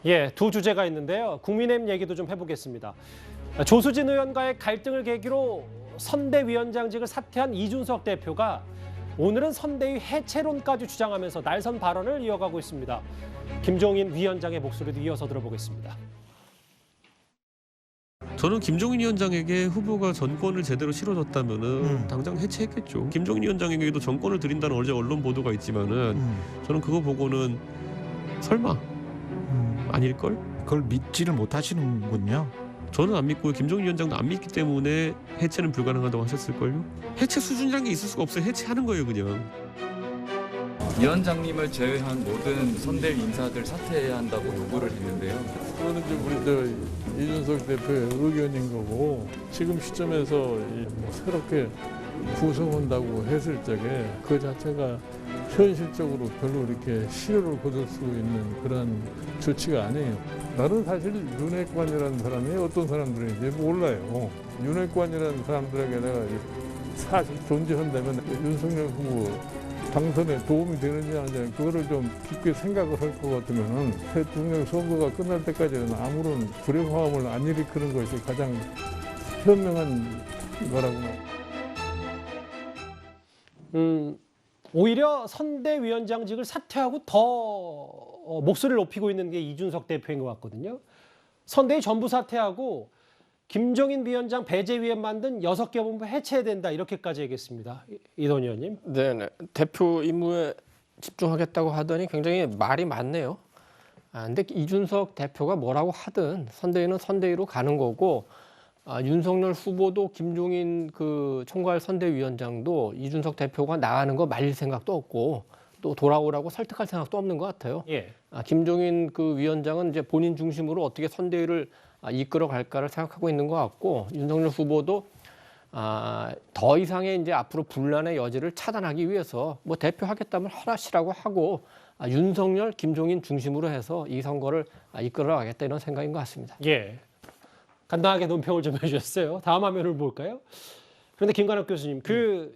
예, 두 주제가 있는데요. 국민의힘 얘기도 좀 해보겠습니다. 조수진 의원과의 갈등을 계기로 선대위원장직을 사퇴한 이준석 대표가 오늘은 선대위 해체론까지 주장하면서 날선 발언을 이어가고 있습니다. 김종인 위원장의 목소리도 이어서 들어보겠습니다. 저는 김종인 위원장에게 후보가 정권을 제대로 실어줬다면은 당장 해체했겠죠. 김종인 위원장에게도 정권을 드린다는 어제 언론 보도가 있지만은 저는 그거 보고는 설마 아닐걸? 그걸 믿지를 못하시는군요. 저는 안 믿고 김종인 위원장도 안 믿기 때문에 해체는 불가능하다고 하셨을걸요. 해체 수준이란 게 있을 수가 없어요. 해체하는 거예요, 그냥. 위원장님을 제외한 모든 선대위 인사들 사퇴해야 한다고 요구를 했는데요. 그거는 이제 우리 이준석 대표의 의견인 거고 지금 시점에서 새롭게 구성한다고 했을 적에 그 자체가 현실적으로 별로 이렇게 실효를 거둘 수 있는 그런 조치가 아니에요. 나는 사실 윤핵관이라는 사람이 어떤 사람들인지 몰라요. 윤핵관이라는 사람들에게 내가 사실 존재한다면 윤석열 후보 당선에 도움이 되느냐 아니냐 그거를 좀 깊게 생각을 할 것 같으면은 대통령 선거가 끝날 때까지는 아무런 불협화음을 안 일으키는 것이 가장 현명한 거라고. 오히려 선대위원장직을 사퇴하고 더 목소리를 높이고 있는 게 이준석 대표인 것 같거든요. 선대위 전부 사퇴하고 김종인 위원장 배제 위에 만든 6개 본부 해체해야 된다 이렇게까지 얘기했습니다. 이돈 의원님. 네, 대표 임무에 집중하겠다고 하더니 굉장히 말이 많네요. 근데 이준석 대표가 뭐라고 하든 선대위는 선대위로 가는 거고 윤석열 후보도 김종인 그 총괄 선대위원장도 이준석 대표가 나가는 거 말릴 생각도 없고 또 돌아오라고 설득할 생각도 없는 것 같아요. 예. 김종인 그 위원장은 이제 본인 중심으로 어떻게 선대위를 이끌어 갈까를 생각하고 있는 것 같고 윤석열 후보도 더 이상의 이제 앞으로 분란의 여지를 차단하기 위해서 뭐 대표 하겠다면 하시라고 하고 윤석열, 김종인 중심으로 해서 이 선거를 이끌어 가겠다 이런 생각인 것 같습니다. 예. 간단하게 논평을 좀 해주셨어요. 다음 화면을 볼까요? 그런데 김관욱 교수님,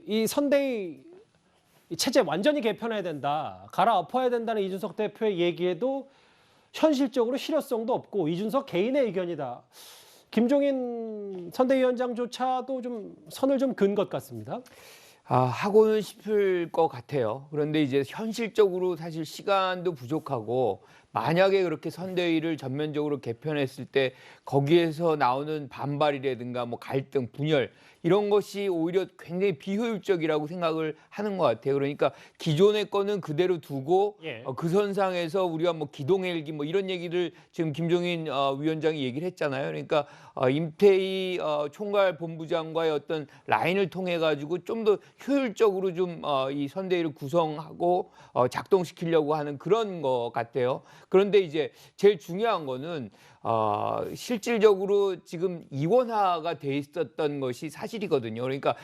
이 선대위 이 체제 완전히 개편해야 된다, 갈아엎어야 된다는 이준석 대표의 얘기에도 현실적으로 실효성도 없고 이준석 개인의 의견이다. 김종인 선대위원장조차도 좀 선을 좀 그은 것 같습니다. 하고는 싶을 것 같아요. 그런데 이제 현실적으로 사실 시간도 부족하고 만약에 그렇게 선대위를 전면적으로 개편했을 때 거기에서 나오는 반발이라든가 뭐 갈등, 분열 이런 것이 오히려 굉장히 비효율적이라고 생각을 하는 것 같아요. 그러니까 기존의 거는 그대로 두고 그 선상에서 우리가 뭐 기동헬기 뭐 이런 얘기를 지금 김종인 위원장이 얘기를 했잖아요. 그러니까 임태희 총괄 본부장과의 어떤 라인을 통해 가지고 좀 더 효율적으로 좀 이 선대위를 구성하고 작동시키려고 하는 그런 것 같아요. 그런데 이제 제일 중요한 거는 실질적으로 지금 이원화가 돼 있었던 것이 사실이거든요. 그러니까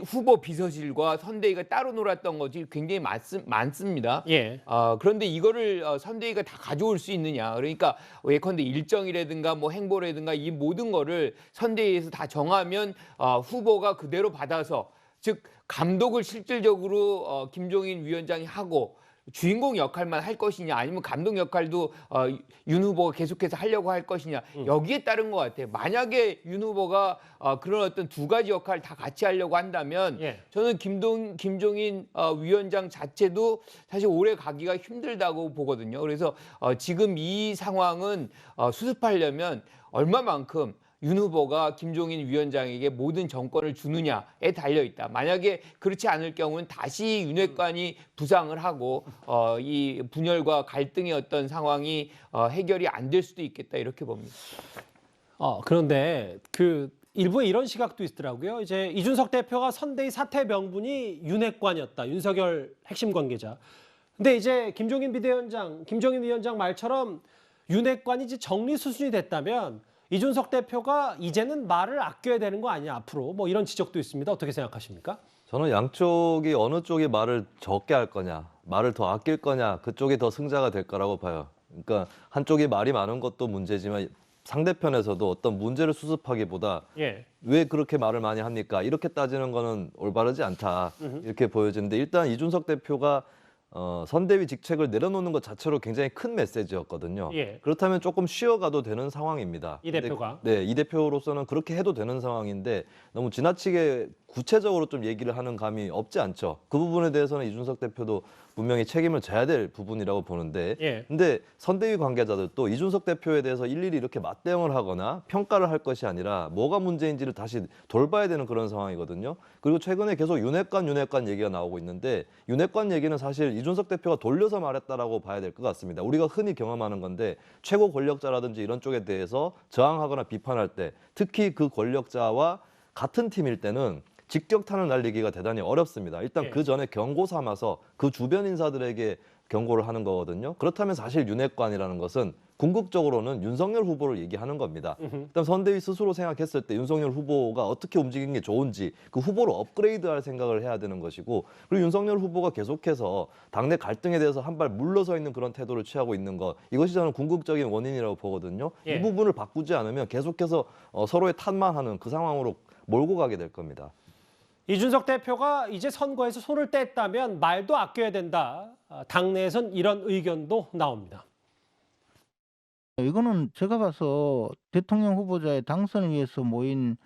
후보 비서실과 선대위가 따로 놀았던 것이 굉장히 많습니다. 예. 그런데 이거를 선대위가 다 가져올 수 있느냐. 그러니까 예컨대 일정이라든가 뭐 행보라든가 이 모든 거를 선대위에서 다 정하면 후보가 그대로 받아서 즉 감독을 실질적으로 김종인 위원장이 하고 주인공 역할만 할 것이냐 아니면 감독 역할도 윤 후보가 계속해서 하려고 할 것이냐 여기에 따른 것 같아요. 만약에 윤 후보가 그런 어떤 두 가지 역할을 다 같이 하려고 한다면 저는 김종인 위원장 자체도 사실 오래 가기가 힘들다고 보거든요. 그래서 지금 이 상황은 수습하려면 얼마만큼 윤 후보가 김종인 위원장에게 모든 정권을 주느냐에 달려있다. 만약에 그렇지 않을 경우는 다시 윤핵관이 부상을 하고 이 분열과 갈등의 어떤 상황이 해결이 안 될 수도 있겠다 이렇게 봅니다. 그런데 일부에 이런 시각도 있더라고요. 이제 이준석 대표가 선대위 사퇴 명분이 윤핵관이었다. 윤석열 핵심 관계자. 근데 이제 김종인 위원장 말처럼 윤핵관이 이제 정리 수순이 됐다면 이준석 대표가 이제는 말을 아껴야 되는 거 아니냐 앞으로 뭐 이런 지적도 있습니다. 어떻게 생각하십니까? 저는 양쪽이 어느 쪽이 말을 적게 할 거냐, 말을 더 아낄 거냐 그쪽이 더 승자가 될 거라고 봐요. 그러니까 한쪽이 말이 많은 것도 문제지만 상대편에서도 어떤 문제를 수습하기보다 왜 그렇게 말을 많이 합니까? 이렇게 따지는 거는 올바르지 않다 이렇게 보여지는데 일단 이준석 대표가 선대위 직책을 내려놓는 것 자체로 굉장히 큰 메시지였거든요. 예. 그렇다면 조금 쉬어가도 되는 상황입니다. 이 대표가. 네, 이 대표로서는 그렇게 해도 되는 상황인데 너무 지나치게 구체적으로 좀 얘기를 하는 감이 없지 않죠. 그 부분에 대해서는 이준석 대표도 분명히 책임을 져야 될 부분이라고 보는데 예. 근데 선대위 관계자들도 이준석 대표에 대해서 일일이 이렇게 맞대응을 하거나 평가를 할 것이 아니라 뭐가 문제인지를 다시 돌봐야 되는 그런 상황이거든요. 그리고 최근에 계속 윤핵관 얘기가 나오고 있는데 윤핵관 얘기는 사실 이준석 대표가 돌려서 말했다라고 봐야 될 것 같습니다. 우리가 흔히 경험하는 건데 최고 권력자라든지 이런 쪽에 대해서 저항하거나 비판할 때 특히 그 권력자와 같은 팀일 때는 직격탄을 날리기가 대단히 어렵습니다. 일단 예. 그 전에 경고 삼아서 그 주변 인사들에게 경고를 하는 거거든요. 그렇다면 사실 윤핵관이라는 것은 궁극적으로는 윤석열 후보를 얘기하는 겁니다. 일단 선대위 스스로 생각했을 때 윤석열 후보가 어떻게 움직이는 게 좋은지 그 후보를 업그레이드할 생각을 해야 되는 것이고 그리고 윤석열 후보가 계속해서 당내 갈등에 대해서 한 발 물러서 있는 그런 태도를 취하고 있는 것 이것이 저는 궁극적인 원인이라고 보거든요. 예. 이 부분을 바꾸지 않으면 계속해서 서로의 탓만하는 그 상황으로 몰고 가게 될 겁니다. 이준석 대표가 이제 선거에서 손을 뗐다면 말도 아껴야 된다. 당내에선 이런 의견도 나옵니다. 이거는 제가 봐서 대통령 후보자의 당선을 위해서 모인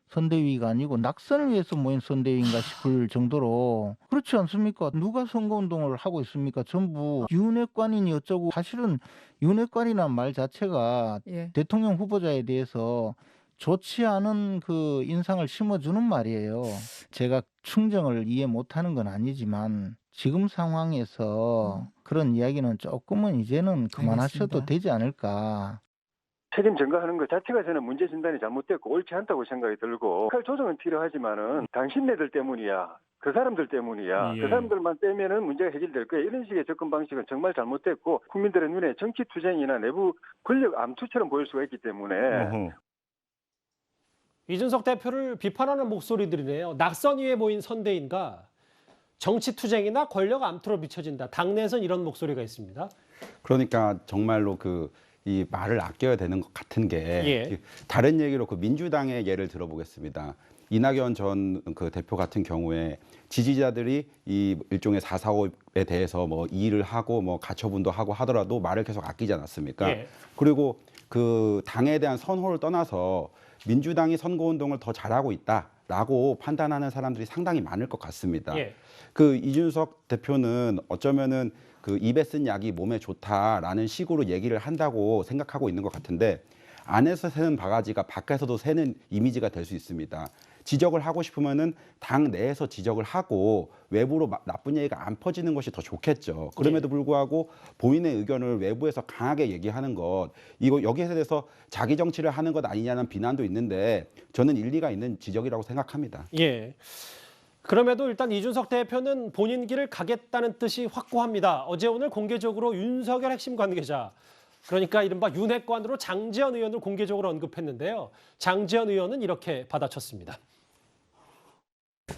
선대위가 아니고 낙선을 위해서 모인 선대위인가 싶을 정도로 그렇지 않습니까? 누가 선거운동을 하고 있습니까? 전부 윤핵관이니 어쩌고 사실은 윤핵관이란 말 자체가 대통령 후보자에 대해서 좋지 않은 그 인상을 심어주는 말이에요. 제가 충정을 이해 못하는 건 아니지만 지금 상황에서 그런 이야기는 조금은 이제는 그만하셔도 되지 않을까. 책임 전가하는 것 자체가 저는 문제 진단이 잘못됐고 옳지 않다고 생각이 들고 역할 조정은 필요하지만은 당신네들 때문이야. 그 사람들 때문이야. 그 사람들만 빼면은 문제가 해결될 거야. 이런 식의 접근 방식은 정말 잘못됐고 국민들의 눈에 정치 투쟁이나 내부 권력 암투처럼 보일 수가 있기 때문에 이준석 대표를 비판하는 목소리들이네요. 낙선 위에 모인 선대인가 정치 투쟁이나 권력 암투로 비춰진다. 당내에선 이런 목소리가 있습니다. 그러니까 정말로 이 말을 아껴야 되는 것 같은 게 예. 다른 얘기로 그 민주당의 예를 들어보겠습니다. 이낙연 전 그 대표 같은 경우에 지지자들이 이 일종의 4.45에 대해서 뭐 일을 하고 뭐 가처분도 하고 하더라도 말을 계속 아끼지 않았습니까? 예. 그리고 그 당에 대한 선호를 떠나서 민주당이 선거운동을 더 잘하고 있다라고 판단하는 사람들이 상당히 많을 것 같습니다. 예. 그 이준석 대표는 어쩌면은 그 입에 쓴 약이 몸에 좋다라는 식으로 얘기를 한다고 생각하고 있는 것 같은데 안에서 새는 바가지가 밖에서도 새는 이미지가 될 수 있습니다. 지적을 하고 싶으면은 당 내에서 지적을 하고 외부로 나쁜 얘기가 안 퍼지는 것이 더 좋겠죠. 그럼에도 불구하고 본인의 의견을 외부에서 강하게 얘기하는 것 이거 여기에 대해서 자기 정치를 하는 것 아니냐는 비난도 있는데 저는 일리가 있는 지적이라고 생각합니다. 예. 그럼에도 일단 이준석 대표는 본인 길을 가겠다는 뜻이 확고합니다. 어제 오늘 공개적으로 윤석열 핵심 관계자 그러니까 이른바 윤핵관으로 장제원 의원을 공개적으로 언급했는데요. 장제원 의원은 이렇게 받아쳤습니다.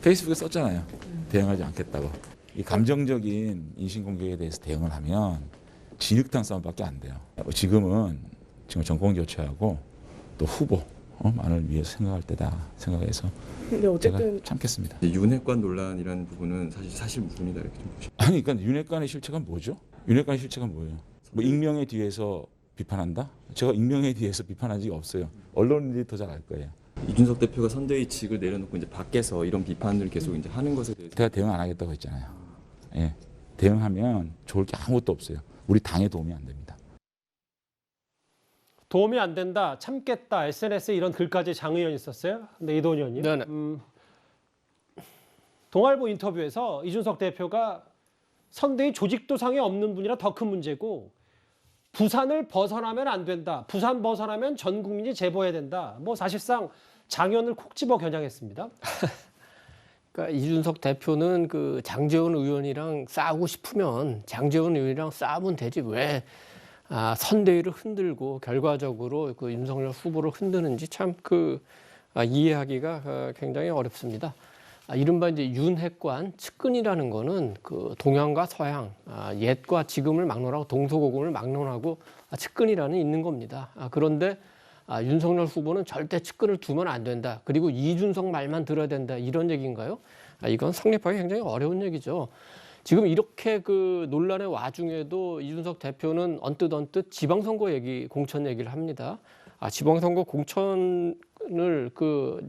페이스북에 썼잖아요. 대응하지 않겠다고. 이 감정적인 인신공격에 대해서 대응을 하면 진흙탕 싸움밖에 안 돼요. 지금 정권 교체하고 또 후보만을 위해서 생각할 때다 생각해서 근데 어쨌든 제가 참겠습니다. 윤핵관 논란이라는 부분은 사실 무근이다 이렇게 좀 보시죠. 아니 그러니까 윤핵관의 실체가 뭐죠? 윤핵관의 실체가 뭐예요? 뭐 익명에 뒤에서 비판한다? 제가 익명에 뒤에서 비판한 적이 없어요. 언론인들이 더 잘 알 거예요. 이준석 대표가 선대위 측을 내려놓고 이제 밖에서 이런 비판을 계속 이제 하는 것에 대해서 제가 대응 안 하겠다고 했잖아요. 예. 대응하면 좋을 게 아무것도 없어요. 우리 당에 도움이 안 됩니다. 도움이 안 된다, 참겠다, SNS에 이런 글까지 장 의원이 썼어요. 근데 이도훈 의원님. 네네. 동아일보 인터뷰에서 이준석 대표가 선대위 조직도상에 없는 분이라 더 큰 문제고 부산을 벗어나면 안 된다. 부산 벗어나면 전 국민이 제보해야 된다. 뭐 사실상 장 의원을 콕 집어 겨냥했습니다. 그러니까 이준석 대표는 그 장제원 의원이랑 싸우고 싶으면 장제원 의원이랑 싸우면 되지 왜 선대위를 흔들고 결과적으로 그 윤석열 후보를 흔드는지 참 이해하기가 굉장히 어렵습니다. 이른바 이제 윤핵관 측근이라는 거는 그 동양과 서양, 옛과 지금을 막론하고 동서고금을 막론하고 측근이라는 있는 겁니다. 그런데 윤석열 후보는 절대 측근을 두면 안 된다. 그리고 이준석 말만 들어야 된다. 이런 얘기인가요? 이건 성립하기 굉장히 어려운 얘기죠. 지금 이렇게 그 논란의 와중에도 이준석 대표는 언뜻 지방선거 얘기, 공천 얘기를 합니다. 지방선거 공천을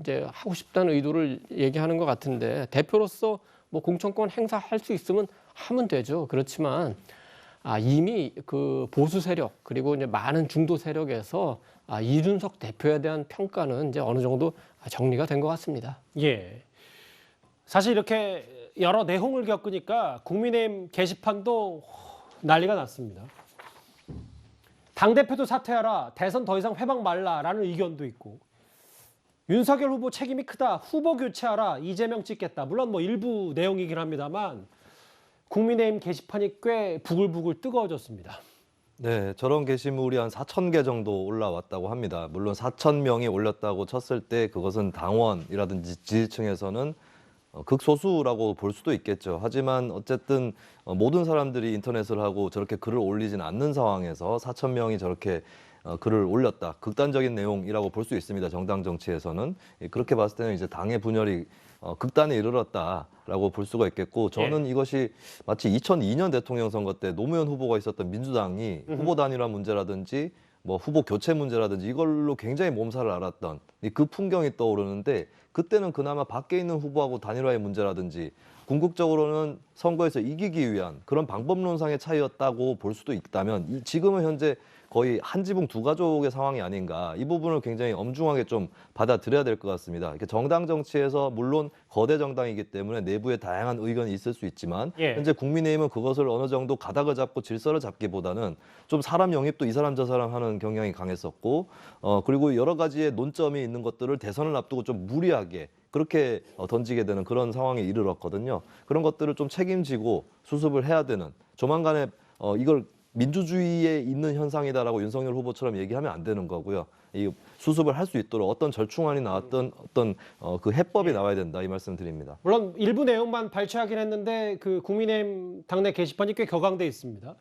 이제 하고 싶다는 의도를 얘기하는 것 같은데 대표로서 뭐 공천권 행사할 수 있으면 하면 되죠. 그렇지만 이미 그 보수 세력 그리고 이제 많은 중도 세력에서 이준석 대표에 대한 평가는 이제 어느 정도 정리가 된 것 같습니다. 예. 사실 이렇게 여러 내홍을 겪으니까 국민의힘 게시판도 난리가 났습니다. 당대표도 사퇴하라, 대선 더 이상 회방 말라라는 의견도 있고, 윤석열 후보 책임이 크다, 후보 교체하라, 이재명 찍겠다. 물론 뭐 일부 내용이긴 합니다만 국민의힘 게시판이 꽤 부글부글 뜨거워졌습니다. 네, 저런 게시물이 한 4,000개 정도 올라왔다고 합니다. 물론 4,000명이 올렸다고 쳤을 때 그것은 당원이라든지 지지층에서는 극소수라고 볼 수도 있겠죠. 하지만 어쨌든 모든 사람들이 인터넷을 하고 저렇게 글을 올리진 않는 상황에서 4,000명이 저렇게 글을 올렸다. 극단적인 내용이라고 볼 수 있습니다. 정당 정치에서는. 그렇게 봤을 때는 이제 당의 분열이 극단에 이르렀다라고 볼 수가 있겠고, 저는 이것이 마치 2002년 대통령 선거 때 노무현 후보가 있었던 민주당이 후보 단일화 문제라든지 뭐 후보 교체 문제라든지 이걸로 굉장히 몸살을 앓았던 그 풍경이 떠오르는데, 그때는 그나마 밖에 있는 후보하고 단일화의 문제라든지 궁극적으로는 선거에서 이기기 위한 그런 방법론상의 차이였다고 볼 수도 있다면, 지금은 현재 거의 한 지붕 두 가족의 상황이 아닌가, 이 부분을 굉장히 엄중하게 좀 받아들여야 될 것 같습니다. 이렇게 정당 정치에서 물론 거대 정당이기 때문에 내부에 다양한 의견이 있을 수 있지만 현재 국민의힘은 그것을 어느 정도 가닥을 잡고 질서를 잡기보다는 좀 사람 영입도 이 사람 저 사람 하는 경향이 강했었고, 그리고 여러 가지의 논점이 있는 것들을 대선을 앞두고 좀 무리하게 그렇게 던지게 되는 그런 상황에 이르렀거든요. 그런 것들을 좀 책임지고 수습을 해야 되는, 조만간에 이걸 민주주의에 있는 현상이다라고 윤석열 후보처럼 얘기하면 안 되는 거고요. 이 수습을 할 수 있도록 어떤 절충안이 나왔던 어떤 그 해법이 나와야 된다, 이 말씀 드립니다. 물론 일부 내용만 발췌하긴 했는데 그 국민의힘 당내 게시판이 꽤 격앙돼 있습니다.